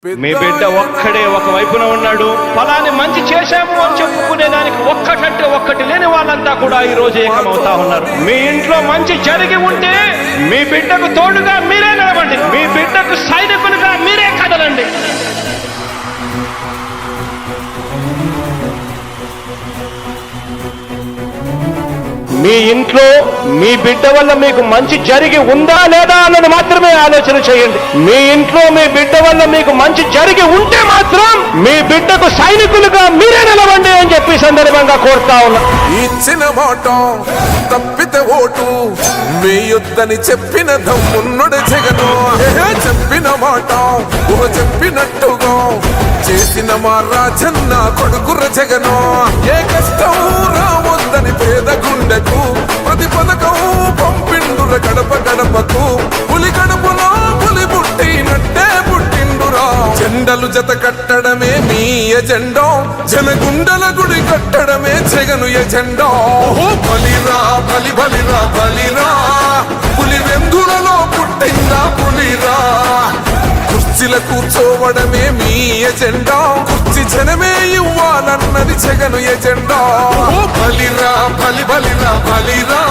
మీ బిడ్డ ఒక్కడే ఒక వైపున ఉన్నాడు. ఫలాన్ని మంచి చేశాము అని చెప్పుకునేదానికి ఒక్కటంటే ఒక్కటి లేని వాళ్ళంతా కూడా ఈ రోజు ఏకమవుతా ఉన్నారు. మీ ఇంట్లో మంచి జరిగి ఉంటే మీ బిడ్డకు తోడుగా మీరే నిలబండి, మీ బిడ్డకు సైనికులుగా మీరే కదలండి. మీ ఇంట్లో మీ బిడ్డ వల్ల మీకు మంచి జరిగి ఉందా లేదా అన్నది మాత్రమే ఆలోచన చేయండి. మీ ఇంట్లో మీ బిడ్డ వల్ల మీకు మంచి జరిగి ఉంటే మాత్రం మీ బిడ్డకు సైనికులుగా మీరే నిలవండి అని చెప్పి సందర్భంగా కోరుతా ఉన్నా. ఇచ్చిన మాట తప్పితే ఓటు వేయొద్దని చెప్పిన దమ్మున్నడు జగను. చెప్పిన మాట చెప్పినట్టుగా చేసిన మా రాజన్న కొడుకుర జగను. ఏ కష్టం రావద్దని పేద గుండెకు ప్రతి పథకం పంపిండుర గడప గడపకు. పులి గడపలో పులి పుట్టినట్టే పుట్టిండురా. జెండలు జత కట్టడమే మీ ఎజెండా, జనగుండల గుడి కట్టడమే జగను ఎజెండా. బలిరా బలి బలిరా బలిరా, పులి వెందులలో పుట్టిందా పులిరా. కుర్చీల కూర్చోవడమే మీ ఎజెండా, కుర్చీ జనమే ఇవ్వాలన్నది జగను ఎజెండా. బలిరా బలి బలిరా బలిరా,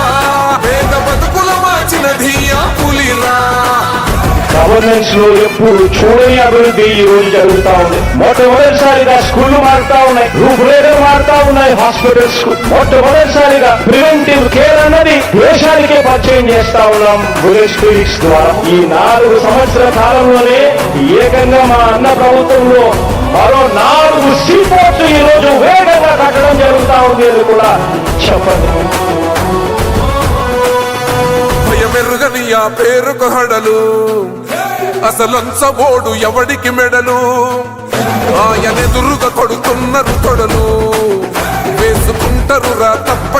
పేద బతుకుల మార్చినది ఆ పులిరా. గవర్నెన్స్ లో ఎప్పుడు చూడని అభివృద్ధి ఈ రోజు జరుగుతా ఉంది. మొట్టమొదటిసారిగా స్కూళ్లు మారుతా ఉన్నాయి, రూపురేఖలు మారుతా ఉన్నాయి. హాస్పిటల్స్ మొట్టమొదటిసారిగా ప్రివెంటివ్ కేర్ అన్నది దేశానికే పరిచయం చేస్తా ఉన్నాం బుల్లెట్ క్లినిక్స్ ద్వారా. ఈ 4 సంవత్సరాల కాలంలోనే ఏకంగా మా అన్న ప్రభుత్వంలో మరో 4 సీపోర్ట్స్ ఈ రోజు వేగంగా కట్టడం జరుగుతా ఉంది అని కూడా చెప్పండి. మెరుగని ఆ పేరుకు హడలు, అసలంచబోడు ఎవడికి మెడలు. ఆయనెదురుగా కొడుతున్నారు తొడలు, వేసుకుంటారు రా తప్ప